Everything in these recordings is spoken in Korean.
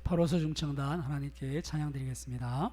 파로서 중청단 하나님께 찬양 드리겠습니다.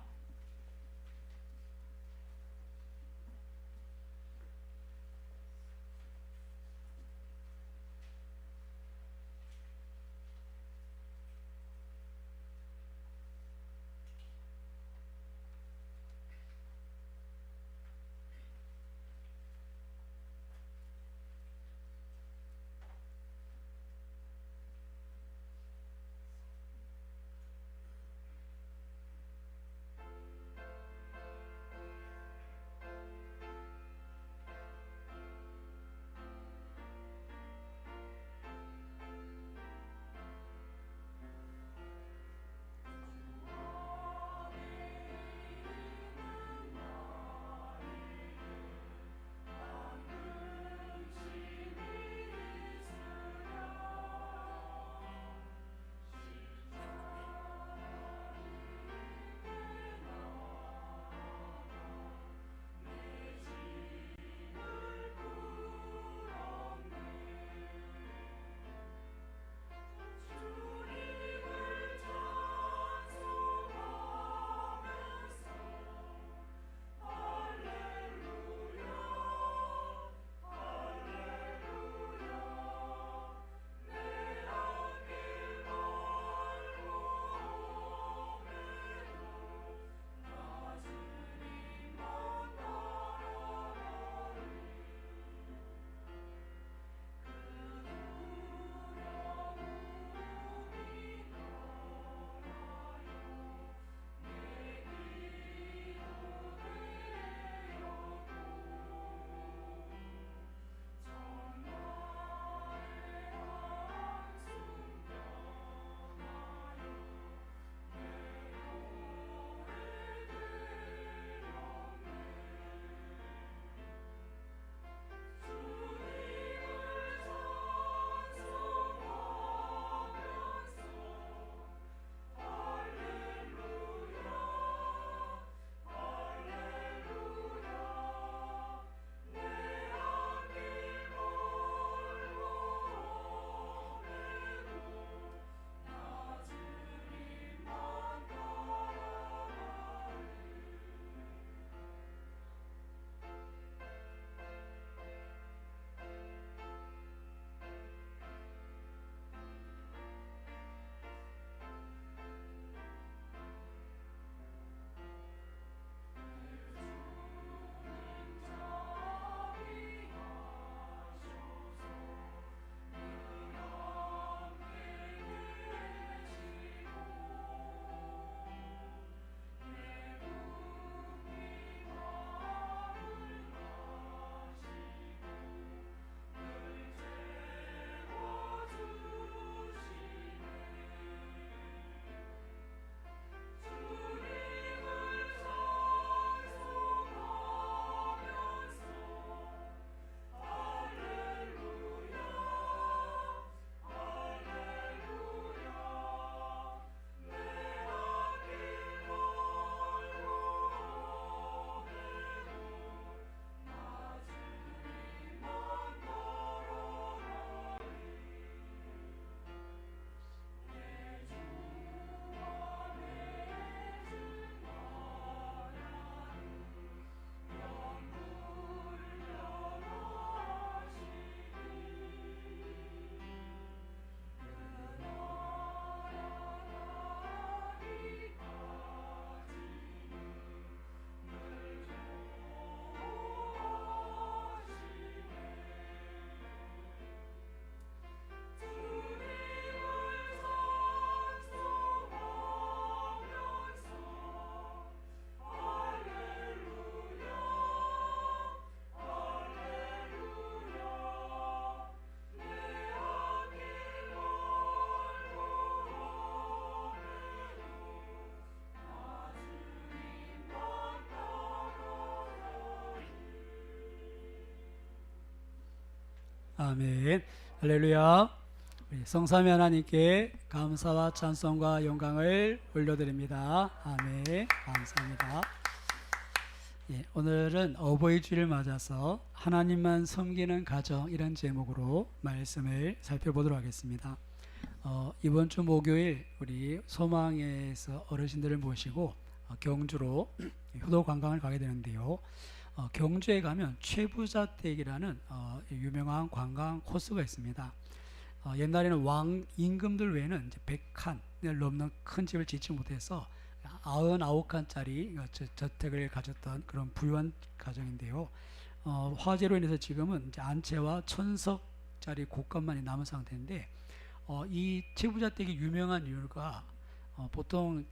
아멘. 할렐루야. 우리 성삼위 하나님께 감사와 찬송과 영광을 올려드립니다. 아멘. 감사합니다. 오늘은 어버이 주일을 맞아서 하나님만 섬기는 가정, 이런 제목으로 말씀을 살펴보도록 하겠습니다. 이번 주 목요일 우리 소망에서 어르신들을 모시고 경주로 효도 관광을 가게 되는데요. 경주에 가면 최부자댁이라는 유명한 관광 코스가 있습니다. 옛날에는 왕 임금들 외에는 이제 100칸을 넘는 큰 집을 짓지 못해서 99칸짜리 저택을 가졌던 그런 부유한 가정인데요. 화재로 인해서 지금은 이제 안채와 천석짜리 곳간만이 남은 상태인데, 이 최부자댁이 유명한 이유가 보통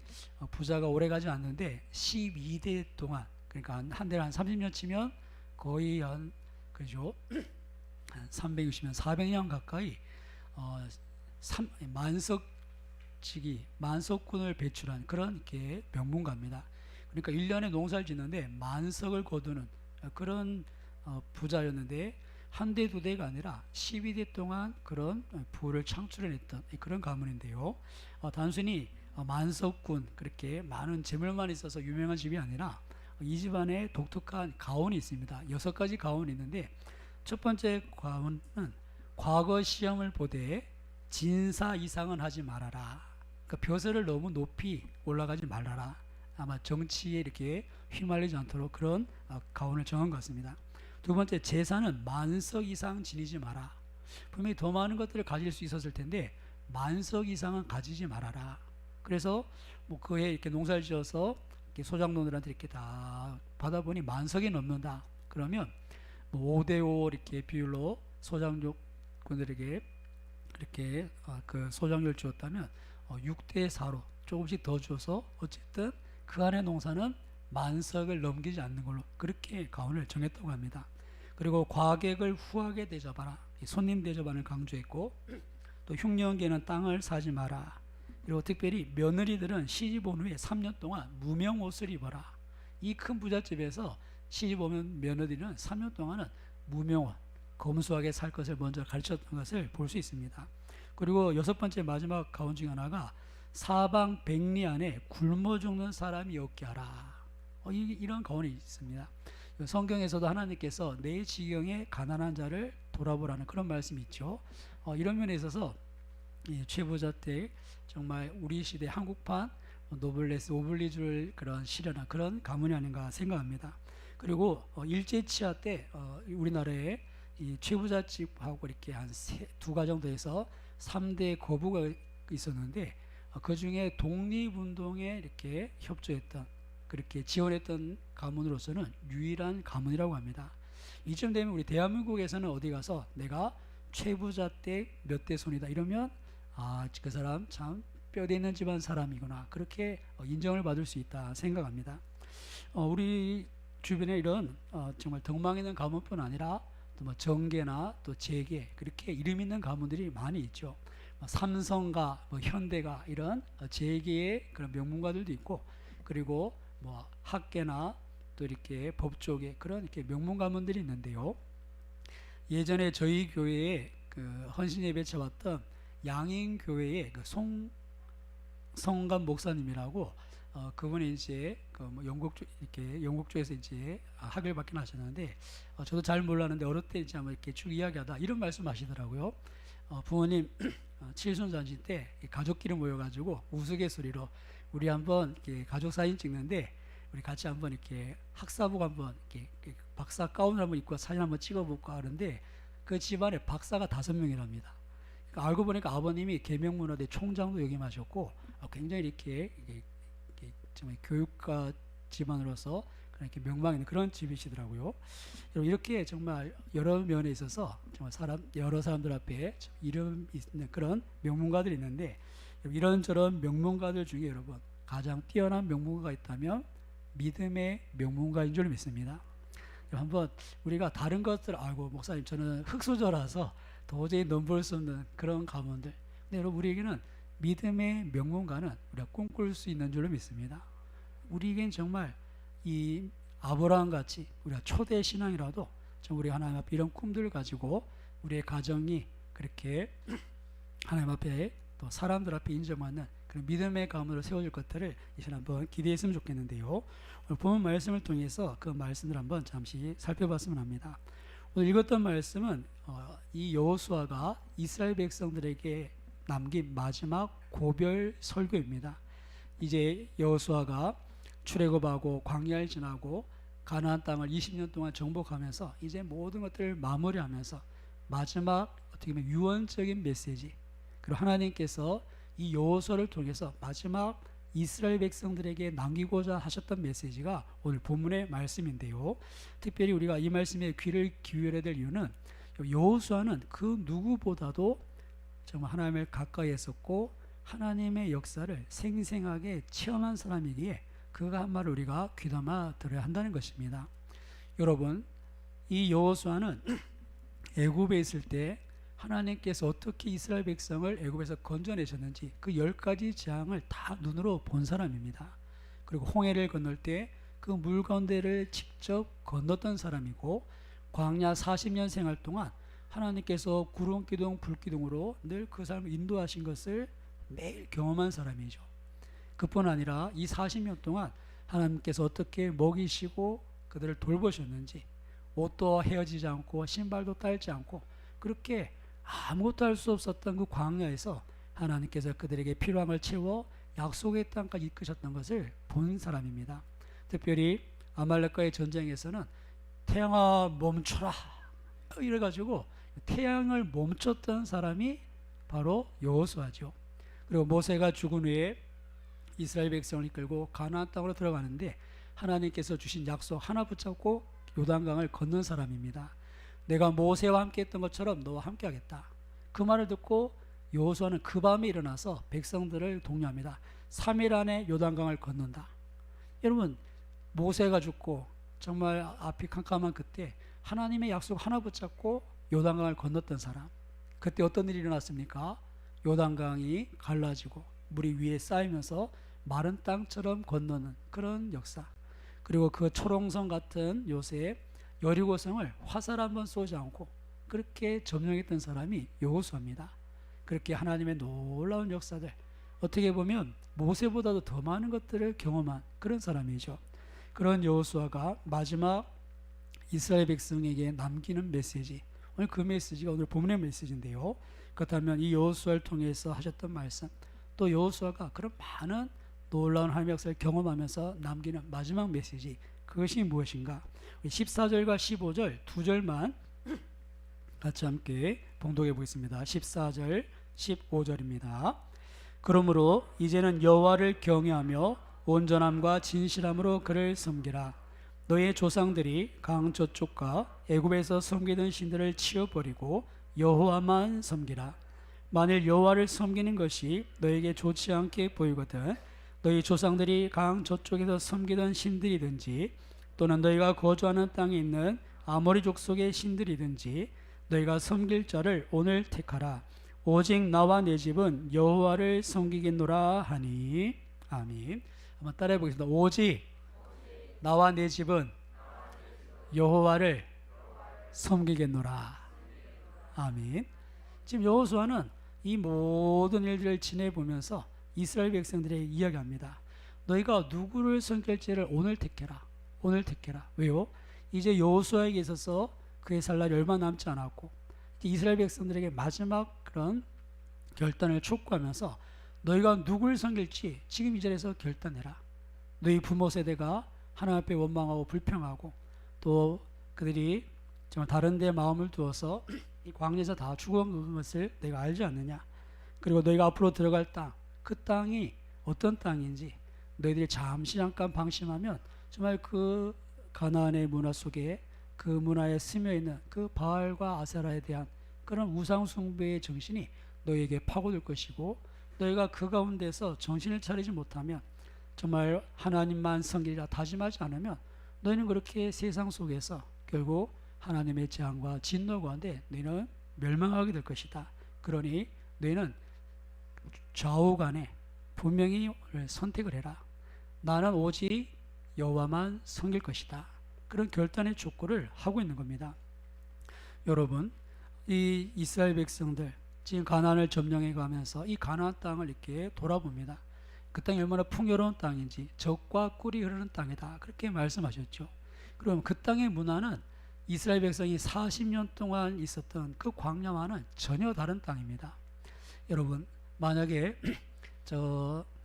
부자가 오래가지 않는데 12대 동안, 그러니까 한 대를 한 30년 치면 거의 한 그죠 한 360년 400년 가까이 만석군을 배출한 그런 이렇게 명문가입니다. 그러니까 1년에 농사를 짓는데 만석을 거두는 그런 부자였는데, 한 대 두 대가 아니라 12대 동안 그런 부를 창출해냈던 그런 가문인데요. 단순히 만석군 그렇게 많은 재물만 있어서 유명한 집이 아니라 이 집안에 독특한 가훈이 있습니다. 6가지 가훈이 있는데, 첫 번째 가훈은 과거 시험을 보되 진사 이상은 하지 말아라. 그러니까 벼슬을 너무 높이 올라가지 말아라. 아마 정치에 이렇게 휘말리지 않도록 그런 가훈을 정한 것 같습니다. 두 번째, 재산은 만석 이상 지니지 마라. 분명히 더 많은 것들을 가질 수 있었을 텐데 만석 이상은 가지지 말아라. 그래서 뭐 그해 이렇게 농사를 지어서 이렇게 소장농들한테 이렇게 다 받아보니 만석이 넘는다. 그러면 뭐 5대5 이렇게 비율로 소장꾼들에게 이렇게 그 소장료를 주었다면 6대4로 조금씩 더 줘서 어쨌든 그 안의 농사는 만석을 넘기지 않는 걸로 그렇게 가훈을 정했다고 합니다. 그리고 과객을 후하게 대접하라. 손님 대접하는 강조했고, 또 흉년기에는 땅을 사지 마라. 그리고 특별히 며느리들은 시집 온 후에 3년 동안 무명 옷을 입어라. 이 큰 부잣집에서 시집 오면 며느리는 3년 동안은 무명 옷, 검소하게 살 것을 먼저 가르쳤던 것을 볼 수 있습니다. 그리고 6번째 마지막 가훈 중 하나가 사방 백리 안에 굶어 죽는 사람이 없게 하라. 이런 가훈이 있습니다. 성경에서도 하나님께서 내 지경에 가난한 자를 돌아보라는 그런 말씀이 있죠. 이런 면에 있어서 최부자댁 정말 우리 시대 한국판 노블레스 오블리주를 그런 실현한 그런 가문이 아닌가 생각합니다. 그리고 일제치하 때 우리나라에 이 최부자집하고 이렇게 한 두 가정 더해서 3대 거부가 있었는데, 그 중에 독립운동에 이렇게 협조했던, 그렇게 지원했던 가문으로서는 유일한 가문이라고 합니다. 이쯤 되면 우리 대한민국에서는 어디 가서 내가 최부자댁 몇 대 손이다 이러면 그 사람 참 뼈대 있는 집안 사람이구나, 그렇게 인정을 받을 수 있다 생각합니다. 우리 주변에 이런 정말 덕망 있는 가문뿐 아니라 또 뭐 정계나 또 재계, 그렇게 이름 있는 가문들이 많이 있죠. 삼성가, 뭐 현대가, 이런 재계의 그런 명문가들도 있고, 그리고 뭐 학계나 또 이렇게 법조계, 그런 이렇게 명문 가문들이 있는데요. 예전에 저희 교회에 그 헌신 예배 쳐왔던 양인 교회의 그 성감 목사님이라고, 그분이 이제 뭐 영국 쪽에서 이제 학위를 받긴 하셨는데, 저도 잘 몰랐는데 어릴 때 이제 한번 이렇게 쭉 이야기하다 이런 말씀하시더라고요. 부모님 칠순잔치 때 가족끼리 모여가지고 우스갯소리로 우리 한번 이렇게 가족 사진 찍는데 우리 같이 한번 이렇게 학사복 한번 이렇게 박사 가운을 한번 입고 사진 한번 찍어볼까 하는데, 그 집안에 박사가 5명이랍니다. 그러니까 알고 보니까 아버님이 계명문화대 총장도 역임하셨고, 굉장히 이렇게 정말 교육가 집안으로서 이렇게 명망 있는 그런 집이시더라고요. 이렇게 정말 여러 면에 있어서 정말 여러 사람들 앞에 이름 있는 그런 명문가들이 있는데, 이런저런 명문가들 중에 여러분 가장 뛰어난 명문가가 있다면 믿음의 명문가인 줄 믿습니다. 한번 우리가 다른 것들 알고, 목사님 저는 흑수저라서 도저히 넘볼 수 없는 그런 가문들, 근데 여러분 우리에게는 믿음의 명문가는 우리가 꿈꿀 수 있는 줄로 믿습니다. 우리에겐 정말 이 아브라함 같이 우리가 초대 신앙이라도 우리가 하나님 앞에 이런 꿈들을 가지고 우리의 가정이 그렇게 하나님 앞에 또 사람들 앞에 인정받는 그런 믿음의 가문으로 세워질 것들을 이제 한번 기대했으면 좋겠는데요. 오늘 본 말씀을 통해서 그 말씀을 한번 잠시 살펴봤으면 합니다. 오늘 읽었던 말씀은 이 여호수아가 이스라엘 백성들에게 남긴 마지막 고별 설교입니다. 이제 여호수아가 출애굽하고 광야를 지나고 가나안 땅을 20년 동안 정복하면서 이제 모든 것들을 마무리하면서 마지막 어떻게 보면 유언적인 메시지, 그리고 하나님께서 이 여호수아를 통해서 마지막 이스라엘 백성들에게 남기고자 하셨던 메시지가 오늘 본문의 말씀인데요. 특별히 우리가 이 말씀에 귀를 기울여야 될 이유는 여호수아는 그 누구보다도 정말 하나님을 가까이 했었고 하나님의 역사를 생생하게 체험한 사람이기에 그가 한 말을 우리가 귀담아 들어야 한다는 것입니다. 여러분, 이 여호수아는 애굽에 있을 때 하나님께서 어떻게 이스라엘 백성을 애굽에서 건져내셨는지 그 10가지 재앙을 다 눈으로 본 사람입니다. 그리고 홍해를 건널 때 그 물 가운데를 직접 건넜던 사람이고 광야 40년 생활 동안 하나님께서 구름 기둥 불 기둥으로 늘 그 사람을 인도하신 것을 매일 경험한 사람이죠. 그뿐 아니라 이 40년 동안 하나님께서 어떻게 먹이시고 그들을 돌보셨는지, 옷도 헤어지지 않고 신발도 딸지 않고 그렇게 아무것도 할 수 없었던 그 광야에서 하나님께서 그들에게 필요한 걸 채워 약속의 땅까지 이끄셨던 것을 본 사람입니다. 특별히 아말렉과의 전쟁에서는 태양아 멈춰라 이래가지고 태양을 멈췄던 사람이 바로 여호수아죠. 그리고 모세가 죽은 후에 이스라엘 백성을 이끌고 가나안 땅으로 들어가는데 하나님께서 주신 약속 하나 붙잡고 요단강을 건넌 사람입니다. 내가 모세와 함께 했던 것처럼 너와 함께 하겠다. 그 말을 듣고 여호수아는 그 밤에 일어나서 백성들을 독려합니다. 3일 안에 요단강을 건넌다. 여러분, 모세가 죽고 정말 앞이 캄캄한 그때 하나님의 약속 하나 붙잡고 요단강을 건넜던 사람, 그때 어떤 일이 일어났습니까? 요단강이 갈라지고 물이 위에 쌓이면서 마른 땅처럼 건너는 그런 역사, 그리고 그 초롱성 같은 요새 여리고성을 화살 한번 쏘지 않고 그렇게 점령했던 사람이 여호수아입니다. 그렇게 하나님의 놀라운 역사들, 어떻게 보면 모세보다도 더 많은 것들을 경험한 그런 사람이죠. 그런 여호수아가 마지막 이스라엘 백성에게 남기는 메시지, 오늘 그 메시지가 오늘 본문의 메시지인데요. 그렇다면 이 여호수아를 통해서 하셨던 말씀, 또 여호수아가 그런 많은 놀라운 하나님의 역사를 경험하면서 남기는 마지막 메시지, 그것이 무엇인가? 14절과 15절 두 절만 같이 함께 봉독해 보겠습니다. 14절 15절입니다. 그러므로 이제는 여호와를 경외하며 온전함과 진실함으로 그를 섬기라. 너의 조상들이 강 저쪽과 애굽에서 섬기던 신들을 치워버리고 여호와만 섬기라. 만일 여호와를 섬기는 것이 너에게 좋지 않게 보이거든 너희 조상들이 강 저쪽에서 섬기던 신들이든지 또는 너희가 거주하는 땅에 있는 아모리 족속의 신들이든지 너희가 섬길 자를 오늘 택하라. 오직 나와 내 집은 여호와를 섬기겠노라 하니. 아멘. 한번 따라해 보겠습니다. 오직 나와 내 집은 여호와를 섬기겠노라. 아멘. 지금 여호수아는 이 모든 일들을 지내보면서 이스라엘 백성들에게 이야기합니다. 너희가 누구를 섬길지를 오늘 택해라. 오늘 택해라. 왜요? 이제 여호수아에게 있어서 그의 살 날이 얼마 남지 않았고 이스라엘 백성들에게 마지막 그런 결단을 촉구하면서 너희가 누구를 섬길지 지금 이 자리에서 결단해라. 너희 부모 세대가 하나님 앞에 원망하고 불평하고 또 그들이 정말 다른 데 마음을 두어서 이 광야에서 다 죽어간 것을 내가 알지 않느냐. 그리고 너희가 앞으로 들어갈 땅, 그 땅이 어떤 땅인지 너희들이 잠깐 방심하면 정말 그 가나안의 문화 속에 그 문화에 스며있는 그 바알과 아세라에 대한 그런 우상 숭배의 정신이 너희에게 파고들 것이고 너희가 그 가운데서 정신을 차리지 못하면 정말 하나님만 섬기리라 다짐하지 않으면 너희는 그렇게 세상 속에서 결국 하나님의 재앙과 진노 가운데 너희는 멸망하게 될 것이다. 그러니 너희는 좌우간에 분명히 선택을 해라. 나는 오직 여호와만 섬길 것이다. 그런 결단의 촉구를 하고 있는 겁니다. 여러분, 이 이스라엘 백성들 지금 가나안을 점령해 가면서 이 가나안 땅을 이렇게 돌아봅니다. 그 땅이 얼마나 풍요로운 땅인지, 젖과 꿀이 흐르는 땅이다, 그렇게 말씀하셨죠. 그럼 그 땅의 문화는 이스라엘 백성이 40년 동안 있었던 그 광야와는 전혀 다른 땅입니다. 여러분, 만약에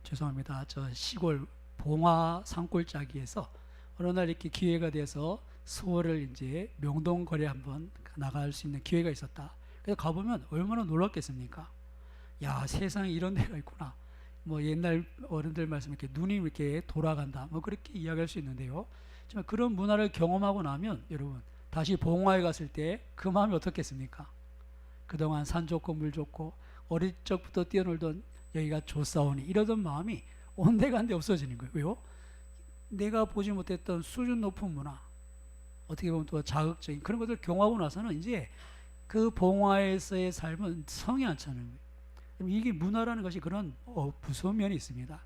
죄송합니다. 저 시골 봉화 산골짜기에서 어느 날 이렇게 기회가 돼서 서울을 이제 명동거리에 한번 나갈 수 있는 기회가 있었다. 그래서 가보면 얼마나 놀랐겠습니까? 야, 세상에 이런 데가 있구나. 뭐 옛날 어른들 말씀 이렇게 눈이 이렇게 돌아간다. 뭐 그렇게 이야기할 수 있는데요. 정말 그런 문화를 경험하고 나면 여러분 다시 봉화에 갔을 때 그 마음이 어떻겠습니까? 그동안 산 좋고 물 좋고 어릴 적부터 뛰어놀던 여기가 좋사오니 이러던 마음이 온데간데 없어지는 거예요. 왜요? 내가 보지 못했던 수준 높은 문화, 어떻게 보면 또 자극적인 그런 것을 경험하고 나서는 이제 그 봉화에서의 삶은 성이 안 차는 거예요. 이게 문화라는 것이 그런 무서운 면이 있습니다.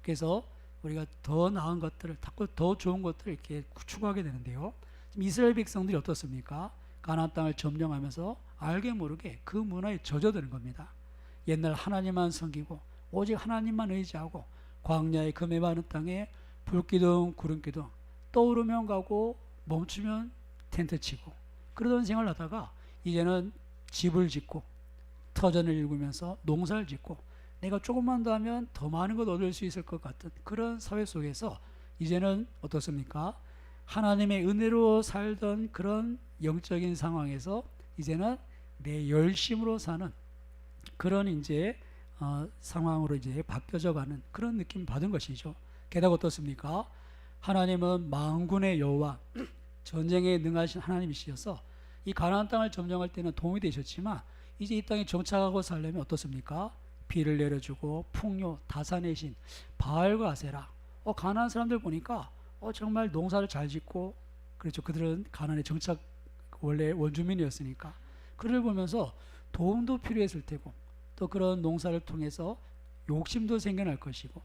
그래서 우리가 더 나은 것들을, 더 좋은 것들을 이렇게 추구하게 되는데요. 이스라엘 백성들이 어떻습니까? 가나안 땅을 점령하면서 알게 모르게 그 문화에 젖어드는 겁니다. 옛날 하나님만 섬기고 오직 하나님만 의지하고 광야의 금에 많은 땅에 불기둥 구름기둥 떠오르면 가고 멈추면 텐트 치고 그러던 생활을 하다가 이제는 집을 짓고 터전을 일구면서 농사를 짓고 내가 조금만 더 하면 더 많은 것 얻을 수 있을 것 같은 그런 사회 속에서 이제는 어떻습니까? 하나님의 은혜로 살던 그런 영적인 상황에서 이제는 내 열심으로 사는 그런 이제 상황으로 이제 바뀌어져 가는 그런 느낌 받은 것이죠. 게다가 어떻습니까? 하나님은 만군의 여호와 전쟁에 능하신 하나님이시어서 이 가나안 땅을 점령할 때는 도움이 되셨지만 이제 이 땅에 정착하고 살려면 어떻습니까? 비를 내려주고 풍요 다산의 신 바알과 아세라 가나안 사람들 보니까 정말 농사를 잘 짓고 그렇죠. 그들은 가나안의 정착 원래 원주민이었으니까 그를 보면서 도움도 필요했을 테고 또 그런 농사를 통해서 욕심도 생겨날 것이고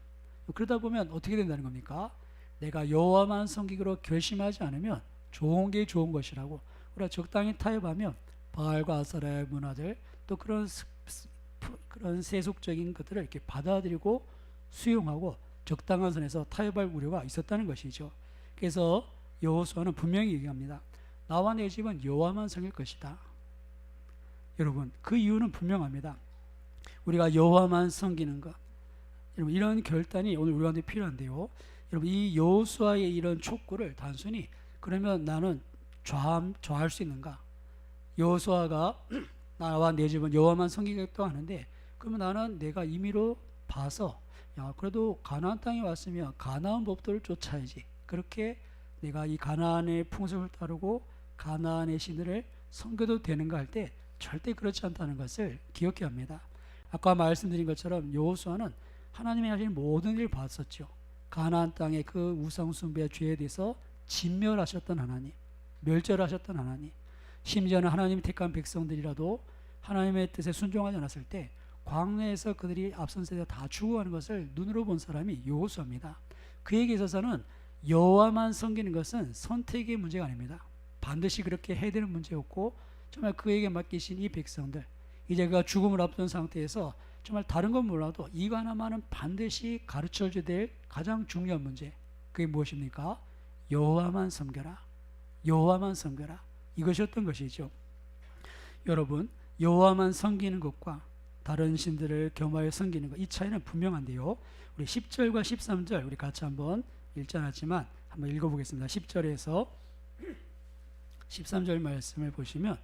그러다 보면 어떻게 된다는 겁니까? 내가 여호와만 섬기기로 결심하지 않으면 좋은 게 좋은 것이라고 우리가 적당히 타협하면 바알과 아세라의 문화들 또 그런 세속적인 것들을 이렇게 받아들이고 수용하고 적당한 선에서 타협할 우려가 있었다는 것이죠. 그래서 여호수아는 분명히 얘기합니다. 나와 내 집은 여호와만 섬길 것이다. 여러분 그 이유는 분명합니다. 우리가 여호와만 섬기는 것 여러분 이런 결단이 오늘 우리한테 필요한데요. 여러분 이 여호수아의 이런 촉구를 단순히 그러면 나는 좌할 수 있는가? 여호수아가 나와 내 집은 여호와만 섬기겠다고 하는데 그러면 나는 내가 임의로 봐서 야 그래도 가나안 땅에 왔으면 가나안 법도를 쫓아야지. 그렇게 내가 이 가나안의 풍습을 따르고 가나안의 신들을 섬겨도 되는가 할 때 절대 그렇지 않다는 것을 기억해야 합니다. 아까 말씀드린 것처럼 여호수아는 하나님이 하신 모든 일을 봤었죠. 가나안 땅의 그 우상 숭배와 죄에 대해서 진멸하셨던 하나님, 멸절하셨던 하나님, 심지어는 하나님이 택한 백성들이라도 하나님의 뜻에 순종하지 않았을 때 광야에서 그들이 앞선 세대가 다 죽어가는 것을 눈으로 본 사람이 여호수아입니다. 그에게 있어서는 여호와만 섬기는 것은 선택의 문제가 아닙니다. 반드시 그렇게 해야 되는 문제였고 정말 그에게 맡기신 이 백성들 이제 그가 죽음을 앞둔 상태에서 정말 다른 건 몰라도 이거 하나만은 반드시 가르쳐줘야 될 가장 중요한 문제 그게 무엇입니까? 여호와만 섬겨라. 여호와만 섬겨라. 이것이었던 것이죠. 여러분 여호와만 섬기는 것과 다른 신들을 겸하여 섬기는 것 이 차이는 분명한데요. 우리 10절과 13절 우리 같이 한번 읽지 않았지만 한번 읽어보겠습니다. 10절에서 13절 말씀을 보시면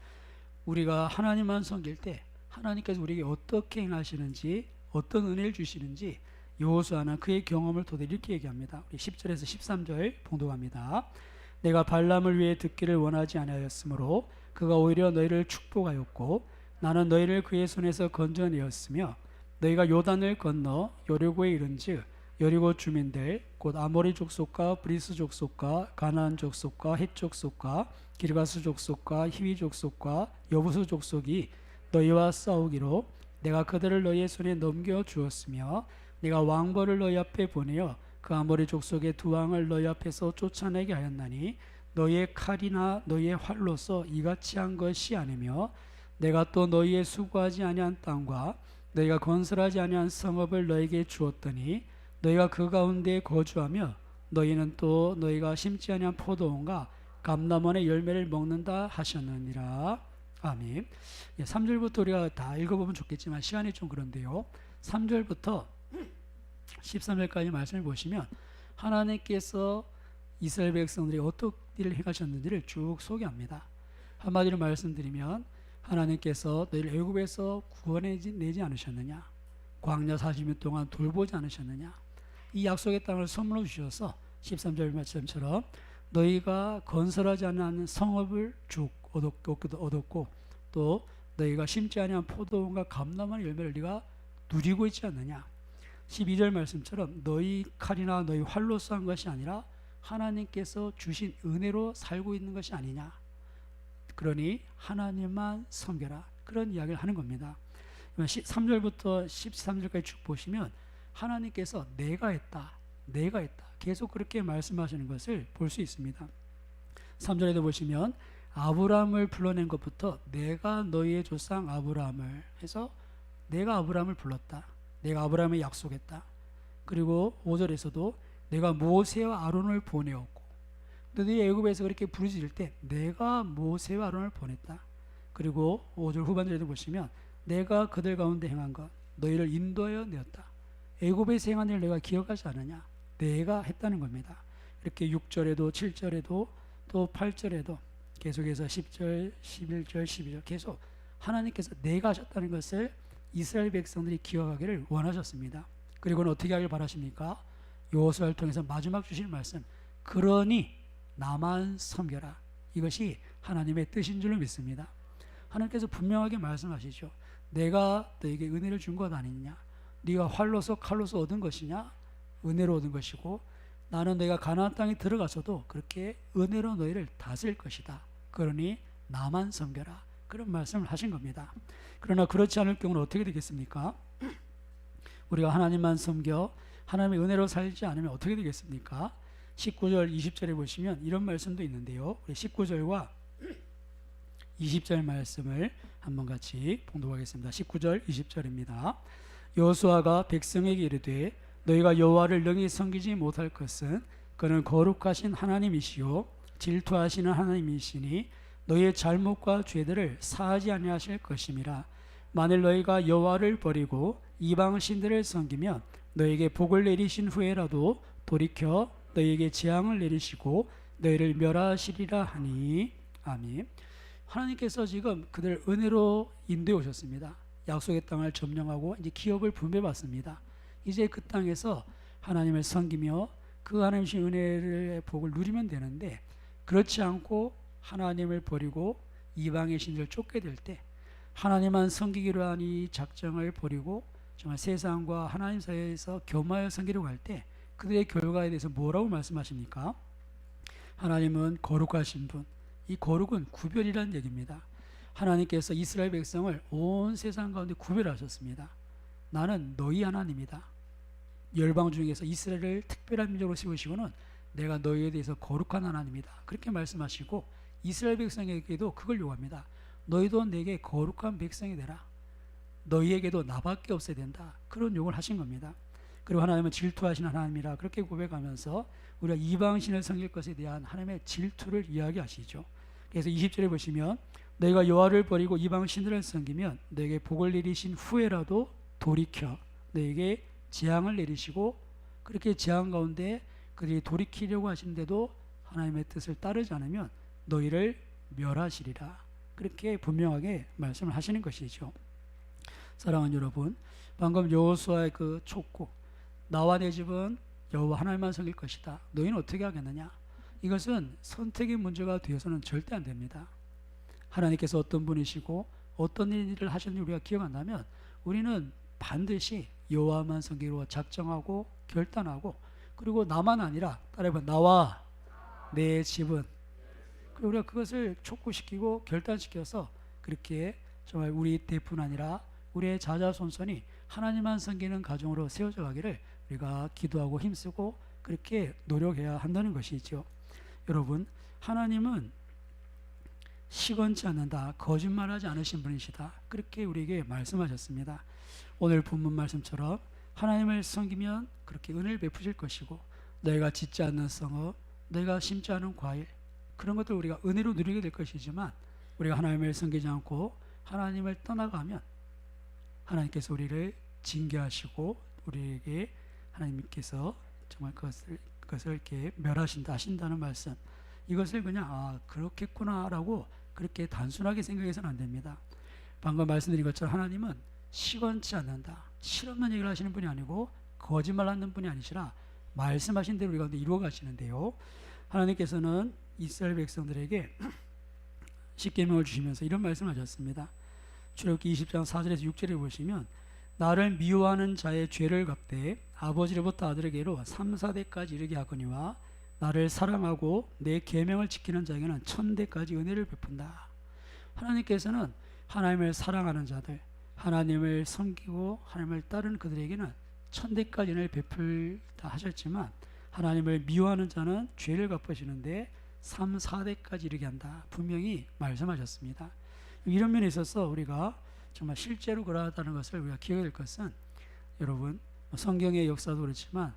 우리가 하나님만 섬길 때 하나님께서 우리에게 어떻게 행하시는지 어떤 은혜를 주시는지 여호수아는 그의 경험을 토대로 이렇게 얘기합니다. 우리 10절에서 13절 봉독합니다. 내가 발람을 위해 듣기를 원하지 아니하였으므로 그가 오히려 너희를 축복하였고 나는 너희를 그의 손에서 건져내었으며 너희가 요단을 건너 여리고에 이른즉 여리고 주민들 곧 아모리 족속과 브리스 족속과 가나안 족속과 헷 족속과 기르가스 족속과 히위 족속과 여부수 족속이 너희와 싸우기로 내가 그들을 너희의 손에 넘겨 주었으며 내가 왕벌을 너희 앞에 보내어 그 아모리 족속의 두 왕을 너희 앞에서 쫓아내게 하였나니 너희의 칼이나 너희의 활로서 이같이 한 것이 아니며 내가 또 너희의 수고하지 아니한 땅과 너희가 건설하지 아니한 성읍을 너희에게 주었더니 너희가 그 가운데 거주하며 너희는 또 너희가 심지 아니한 포도원과 감람원의 열매를 먹는다 하셨느니라. 아멘. 3절부터 우리가 다 읽어보면 좋겠지만 시간이 좀 그런데요. 3절부터 13절까지 말씀을 보시면 하나님께서 이스라엘 백성들이 어떤 일을 행하셨는지를 쭉 소개합니다. 한마디로 말씀드리면 하나님께서 너희를 애굽에서 구원해내지 않으셨느냐, 광야 40년 동안 돌보지 않으셨느냐, 이 약속의 땅을 선물로 주셔서 13절 말씀처럼 너희가 건설하지 않은 성읍을 쭉 얻었고 또 너희가 심지 아니한 포도원과 감람한 열매를 네가 누리고 있지 않느냐. 12절 말씀처럼 너희 칼이나 너희 활로 싸운 것이 아니라 하나님께서 주신 은혜로 살고 있는 것이 아니냐. 그러니 하나님만 섬겨라. 그런 이야기를 하는 겁니다. 3절부터 13절까지 쭉 보시면 하나님께서 내가 했다 계속 그렇게 말씀하시는 것을 볼 수 있습니다. 3절에도 보시면 아브라함을 불러낸 것부터 내가 너희의 조상 아브라함을 해서 내가 아브라함을 불렀다, 내가 아브라함에 약속했다. 그리고 5절에서도 내가 모세와 아론을 보내었고 너희 애굽에서 그렇게 부르짖을 때 내가 모세와 아론을 보냈다. 그리고 5절 후반절에도 보시면 내가 그들 가운데 행한 것 너희를 인도하여 내었다. 애굽에서 행한 일을 내가 기억하지 않느냐. 내가 했다는 겁니다. 이렇게 6절에도 7절에도 또 8절에도 계속해서 10절, 11절, 12절 계속 하나님께서 내가 하셨다는 것을 이스라엘 백성들이 기억하기를 원하셨습니다. 그리고는 어떻게 하길 바라십니까? 여호수아를 통해서 마지막 주실 말씀, 그러니 나만 섬겨라. 이것이 하나님의 뜻인 줄로 믿습니다. 하나님께서 분명하게 말씀하시죠. 내가 너에게 은혜를 준 것 아니냐. 네가 활로서 칼로서 얻은 것이냐? 은혜로 얻은 것이고 나는 내가 가나안 땅에 들어가서도 그렇게 은혜로 너희를 다스릴 것이다. 그러니 나만 섬겨라. 그런 말씀을 하신 겁니다. 그러나 그렇지 않을 경우는 어떻게 되겠습니까? 우리가 하나님만 섬겨 하나님의 은혜로 살지 않으면 어떻게 되겠습니까? 19절 20절에 보시면 이런 말씀도 있는데요. 우리 19절과 20절 말씀을 한번 같이 봉독하겠습니다. 19절 20절입니다. 여호수아가 백성에게 이르되 너희가 여호와를 능히 섬기지 못할 것은 그는 거룩하신 하나님이시요 질투하시는 하나님이시니 너희의 잘못과 죄들을 사하지 아니하실 것임이라. 만일 너희가 여호와를 버리고 이방 신들을 섬기면 너희에게 복을 내리신 후에라도 돌이켜 너희에게 재앙을 내리시고 너희를 멸하시리라 하니. 아멘. 하나님께서 지금 그들 은혜로 인도해 오셨습니다. 약속의 땅을 점령하고 이제 기업을 분배받습니다. 이제 그 땅에서 하나님을 섬기며 그 하나님의 은혜의 복을 누리면 되는데 그렇지 않고 하나님을 버리고 이방의 신들을 쫓게 될 때 하나님만 섬기기로 한 이 작정을 버리고 정말 세상과 하나님 사이에서 겸하여 섬기려고 할 때 그들의 결과에 대해서 뭐라고 말씀하십니까? 하나님은 거룩하신 분. 이 거룩은 구별이라는 얘기입니다. 하나님께서 이스라엘 백성을 온 세상 가운데 구별하셨습니다. 나는 너희 하나님이다. 열방 중에서 이스라엘을 특별한 민족으로 세우시고는 내가 너희에 대해서 거룩한 하나님이다. 그렇게 말씀하시고 이스라엘 백성에게도 그걸 요구합니다. 너희도 내게 거룩한 백성이 되라. 너희에게도 나밖에 없어야 된다. 그런 요구를 하신 겁니다. 그리고 하나님은 질투하시는 하나님이라 그렇게 고백하면서 우리가 이방신을 섬길 것에 대한 하나님의 질투를 이야기하시죠. 그래서 20절에 보시면 너희가 여호와를 버리고 이방신들을 섬기면 너에게 복을 내리신 후에라도 돌이켜 너에게 재앙을 내리시고 그렇게 재앙 가운데 그들이 돌이키려고 하시는데도 하나님의 뜻을 따르지 않으면 너희를 멸하시리라. 그렇게 분명하게 말씀을 하시는 것이죠. 사랑하는 여러분, 방금 여호수아의 그 촉구, 나와 내 집은 여호와 하나님만 섬길 것이다. 너희는 어떻게 하겠느냐? 이것은 선택의 문제가 되어서는 절대 안 됩니다. 하나님께서 어떤 분이시고 어떤 일을 하셨는지 우리가 기억한다면 우리는 반드시 여호와만 섬기로 작정하고 결단하고 그리고 나만 아니라 따라해봐 나와 내 집은 그리고 우리가 그것을 촉구시키고 결단시켜서 그렇게 정말 우리 때뿐 아니라 우리의 자자손손이 하나님만 섬기는 가정으로 세워져 가기를 우리가 기도하고 힘쓰고 그렇게 노력해야 한다는 것이죠. 여러분, 하나님은 시건치 않는다, 거짓말하지 않으신 분이시다. 그렇게 우리에게 말씀하셨습니다. 오늘 본문 말씀처럼 하나님을 섬기면 그렇게 은혜를 베푸실 것이고 너희가 짓지 않는 성읍, 너희가 심지 않은 과일 그런 것들 우리가 은혜로 누리게 될 것이지만 우리가 하나님을 섬기지 않고 하나님을 떠나가면 하나님께서 우리를 징계하시고 우리에게 하나님께서 정말 그것을 이렇게 멸하신다 하신다는 말씀, 이것을 그냥 그렇겠구나라고 그렇게 단순하게 생각해서는 안 됩니다. 방금 말씀드린 것처럼 하나님은 시건치 않는다, 실없는 얘기를 하시는 분이 아니고 거짓말하는 분이 아니시라 말씀하신 대로 우리 가운데 이루어 가시는데요. 하나님께서는 이스라엘 백성들에게 십계명을 주시면서 이런 말씀을 하셨습니다. 출애굽기 20장 4절에서 6절에 보시면 나를 미워하는 자의 죄를 갚되 아버지로부터 아들에게로 3, 4대까지 이르게 하거니와 나를 사랑하고 내 계명을 지키는 자에게는 1000대까지 은혜를 베푼다. 하나님께서는 하나님을 사랑하는 자들, 하나님을 섬기고 하나님을 따르는 그들에게는 1000대까지 은혜를 베풀다 하셨지만 하나님을 미워하는 자는 죄를 갚으시는데 3, 4대까지 이르게 한다, 분명히 말씀하셨습니다. 이런 면에 있어서 우리가 정말 실제로 그러하다는 것을 우리가 기억해야 될 것은, 여러분 성경의 역사도 그렇지만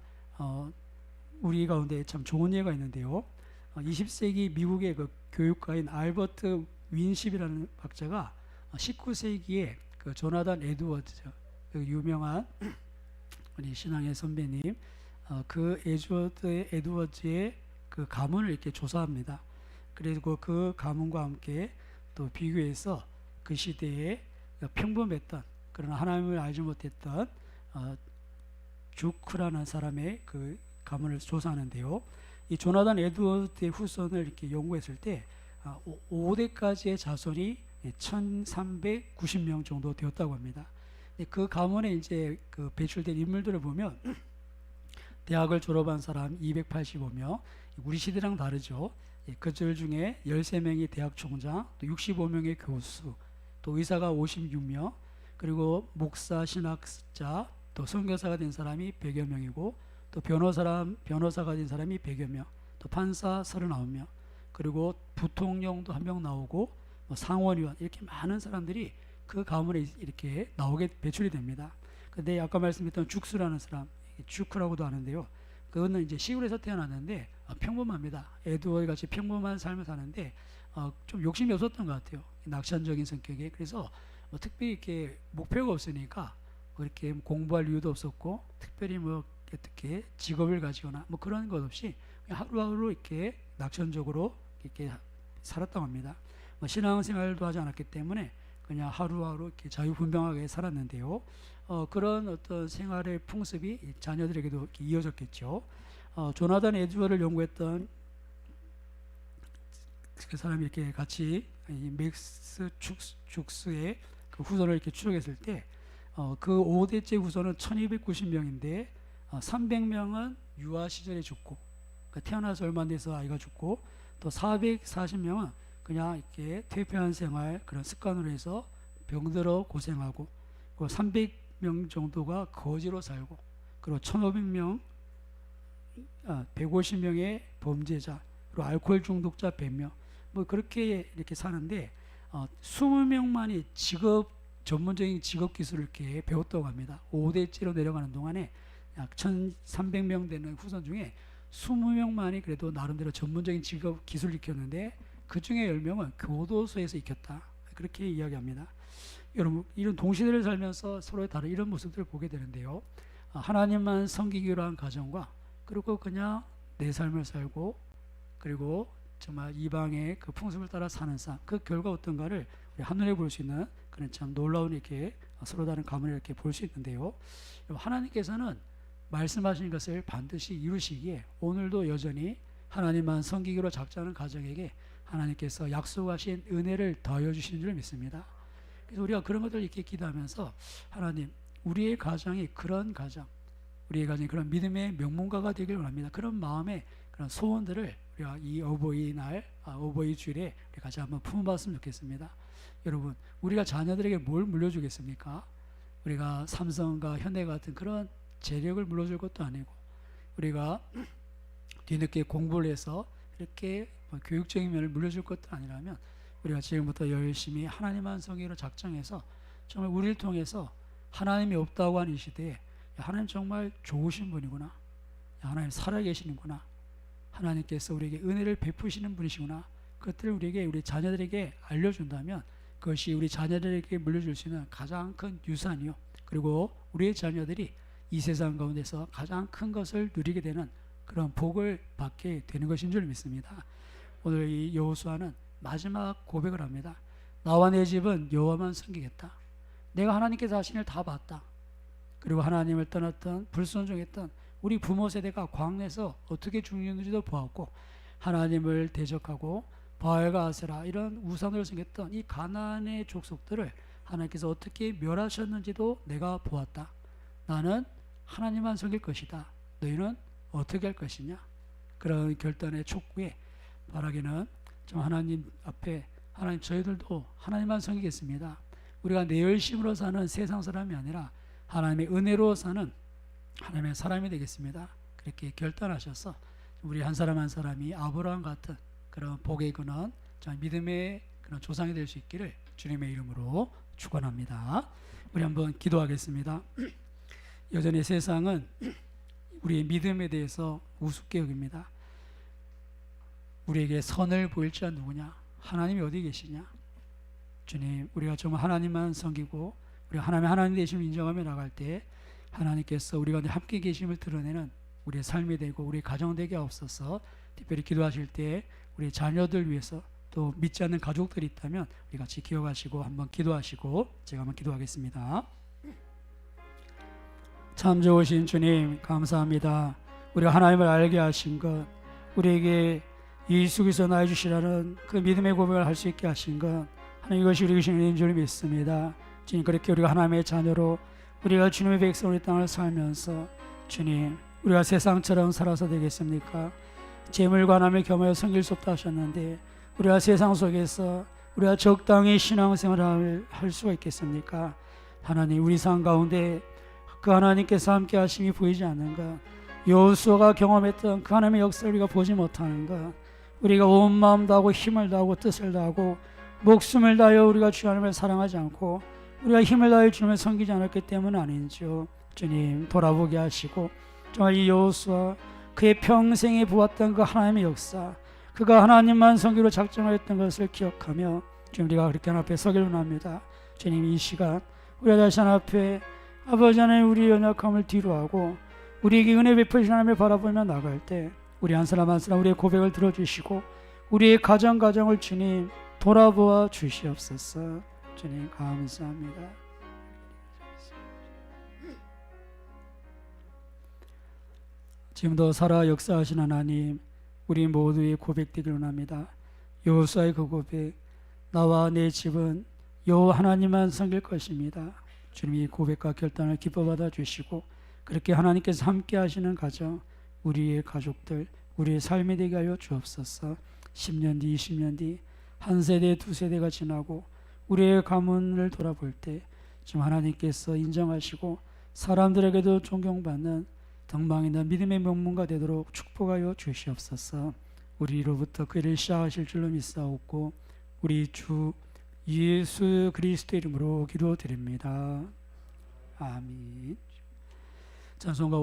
우리 가운데 참 좋은 예가 있는데요. 20세기 미국의 그 교육가인 알버트 윈십이라는 박사가 19세기에 그 조나단 에드워즈, 그 유명한 우리 신앙의 선배님, 그 에드워즈의 그 가문을 이렇게 조사합니다. 그리고 그 가문과 함께 또 비교해서 그 시대에 평범했던, 그러나 하나님을 알지 못했던 주크라는 사람의 그 가문을 조사하는데요. 이 조나단 에드워드의 후손을 이렇게 연구했을 때 5대까지의 자손이 1390명 정도 되었다고 합니다. 그 가문에 이제 그 배출된 인물들을 보면 대학을 졸업한 사람 285명, 우리 시대랑 다르죠. 그들 중에 13명이 대학 총장, 또 65명의 교수, 또 의사가 56명, 그리고 목사, 신학자, 또 선교사가 된 사람이 100여 명이고, 또 변호사가 된 사람이 100여 명, 또 판사 39명, 그리고 부통령도 한 명 나오고, 상원의원, 이렇게 많은 사람들이 그 가문에 이렇게 나오게 배출이 됩니다. 근데 아까 말씀드렸던 죽수라는 사람, 주크라고도 하는데요. 그거는 이제 시골에서 태어났는데 평범합니다. 에드워드 같이 평범한 삶을 사는데 좀 욕심이 없었던 것 같아요. 낙천적인 성격에. 그래서 특별히 이렇게 목표가 없으니까 그렇게 공부할 이유도 없었고, 특별히 어떻게 직업을 가지거나 그런 것 없이 그냥 하루하루 이렇게 낙천적으로 이렇게 살았다고 합니다. 신앙생활도 하지 않았기 때문에 그냥 하루하루 이렇게 자유분방하게 살았는데요. 그런 어떤 생활의 풍습이 자녀들에게도 이렇게 이어졌겠죠. 조나단 에드워드를 연구했던 그 사람이 이렇게 같이 맥스 죽스의 그 후손을 이렇게 추적했을 때 그 5대째 후손은 1290명인데 300명은 유아 시절에 죽고, 그러니까 태어나서 얼마 안 돼서 아이가 죽고, 또 440명은 그냥 이렇게 퇴폐한 생활, 그런 습관으로 해서 병들어 고생하고, 그리고 300명 정도가 거지로 살고, 그리고 150명의 범죄자, 그리고 알코올 중독자 100명, 그렇게 이렇게 사는데 20명만이 전문적인 직업 기술을 이렇게 배웠다고 합니다. 5대째로 내려가는 동안에 약 1300명 되는 후손 중에 20명만이 그래도 나름대로 전문적인 직업 기술을 익혔는데 그 중에 10명은 교도소에서 익혔다, 그렇게 이야기합니다. 여러분, 이런 동시대를 살면서 서로의 다른 이런 모습들을 보게 되는데요. 하나님만 섬기기로 한 가정과, 그리고 그냥 내 삶을 살고, 그리고 정말 이방의 그 풍습을 따라 사는 삶, 그 결과 어떤가를 우리 한눈에 볼 수 있는 그런 참 놀라운 이렇게 서로 다른 가문을 이렇게 볼 수 있는데요. 하나님께서는 말씀하신 것을 반드시 이루시기에 오늘도 여전히 하나님만 섬기기로 작정하는 가정에게 하나님께서 약속하신 은혜를 더하여 주시는 줄 믿습니다. 그래서 우리가 그런 것들을 이렇게 기도하면서, 하나님, 우리의 가정이 그런 가정, 우리의 가정이 그런 믿음의 명문가가 되길 원합니다. 그런 마음의 그런 소원들을 우리가 이 어버이날, 어버이 주일에 우리 같이 한번 품어봤으면 좋겠습니다. 여러분, 우리가 자녀들에게 뭘 물려주겠습니까? 우리가 삼성과 현대 같은 그런 재력을 물려줄 것도 아니고, 우리가 뒤늦게 공부를 해서 이렇게 교육적인 면을 물려줄 것도 아니라면, 우리가 지금부터 열심히 하나님만 섬기기로 작정해서 정말 우리를 통해서 하나님이 없다고 하는 이 시대에 하나님 정말 좋으신 분이구나, 하나님 살아계시는구나, 하나님께서 우리에게 은혜를 베푸시는 분이시구나, 그것들을 우리 자녀들에게 알려준다면 그것이 우리 자녀들에게 물려줄 수 있는 가장 큰 유산이요, 그리고 우리의 자녀들이 이 세상 가운데서 가장 큰 것을 누리게 되는 그런 복을 받게 되는 것인 줄 믿습니다. 오늘 이 여호수아는 마지막 고백을 합니다. 나와 내 집은 여호와만 섬기겠다. 내가 하나님께 자신을 다 봤다. 그리고 하나님을 떠났던 불순종했던 우리 부모 세대가 광야에서 어떻게 죽는지도 보았고, 하나님을 대적하고 바알과 아세라 이런 우상을 섬겼던 이 가나안의 족속들을 하나님께서 어떻게 멸하셨는지도 내가 보았다. 나는 하나님만 섬길 것이다. 너희는 어떻게 할 것이냐? 그런 결단의 촉구에 바라기는 좀 하나님 앞에, 하나님 저희들도 하나님만 섬기겠습니다. 우리가 내 열심으로 사는 세상 사람이 아니라 하나님의 은혜로 사는 하나님의 사람이 되겠습니다. 그렇게 결단하셔서 우리 한 사람 한 사람이 아브라함 같은 그런 복의 근원, 믿음의 그런 조상이 될 수 있기를 주님의 이름으로 축원합니다. 우리 한번 기도하겠습니다. 여전히 세상은 우리의 믿음에 대해서 우습게 여깁니다. 우리에게 선을 보일 자는 누구냐? 하나님이 어디 계시냐? 주님, 우리가 정말 하나님만 섬기고 우리가 하나님 되심을 인정하며 나갈 때 하나님께서 우리가 함께 계심을 드러내는 우리의 삶이 되고 우리 가정 되게 하옵소서. 특별히 기도하실 때 우리 자녀들 위해서 또 믿지 않는 가족들이 있다면 우리 같이 기억하시고 한번 기도하시고 제가 한번 기도하겠습니다. 참 좋으신 주님 감사합니다. 우리가 하나님을 알게 하신 것, 우리에게 예수 그리스도 나의 주시라는 그 믿음의 고백을 할 수 있게 하신 것, 하나님 이것이 우리 주신 은혜인 줄 믿습니다. 주님, 그렇게 우리가 하나님의 자녀로 우리가 주님의 백성으로 이 땅을 살면서 주님, 우리가 세상처럼 살아서 되겠습니까? 재물과 남의 겸하여 섬길 수 없다 하셨는데 우리가 세상 속에서 우리가 적당히 신앙생활을 할 수가 있겠습니까? 하나님, 우리 삶 가운데 그 하나님께서 함께 하심이 보이지 않는 것, 여호수아가 경험했던 그 하나님의 역사를 우리가 보지 못하는 것, 우리가 온 마음 다하고 힘을 다하고 뜻을 다하고 목숨을 다하여 우리가 주 하나님을 사랑하지 않고 우리가 힘을 다하여 주님을 섬기지 않았기 때문 아닌지요. 주님, 돌아보게 하시고 정말 이 여호수아 그의 평생에 보았던 그 하나님의 역사, 그가 하나님만 섬기로 작정하였던 것을 기억하며 지금 우리가 그렇게 하나님 앞에 서기를 원합니다. 주님, 이 시간 우리가 다시 하나님 앞에 아버지 하나님 우리의 연약함을 뒤로하고 우리에게 은혜 베푸신 하나님을 바라보며 나갈 때 우리 한 사람 한 사람 우리의 고백을 들어주시고 우리의 가정을 주님 돌아보아 주시옵소서. 주님 감사합니다. 지금도 살아 역사하신 하나님, 우리 모두의 고백되기를 원합니다. 여호수아의 그 고백, 나와 내 집은 여호와 하나님만 섬길 것입니다. 주님이 고백과 결단을 기뻐 받아 주시고 그렇게 하나님께서 함께 하시는 가정, 우리의 가족들, 우리의 삶이 되게 하여 주옵소서. 10년 뒤, 20년 뒤, 한 세대, 두 세대가 지나고 우리의 가문을 돌아볼 때 지금 하나님께서 인정하시고 사람들에게도 존경받는 덕망이나 믿음의 명문가 되도록 축복하여 주시옵소서. 우리로부터 그 일을 시작하실 줄로 믿사옵고 우리 주 예수 그리스도 이름으로 기도드립니다. 아멘. 찬송가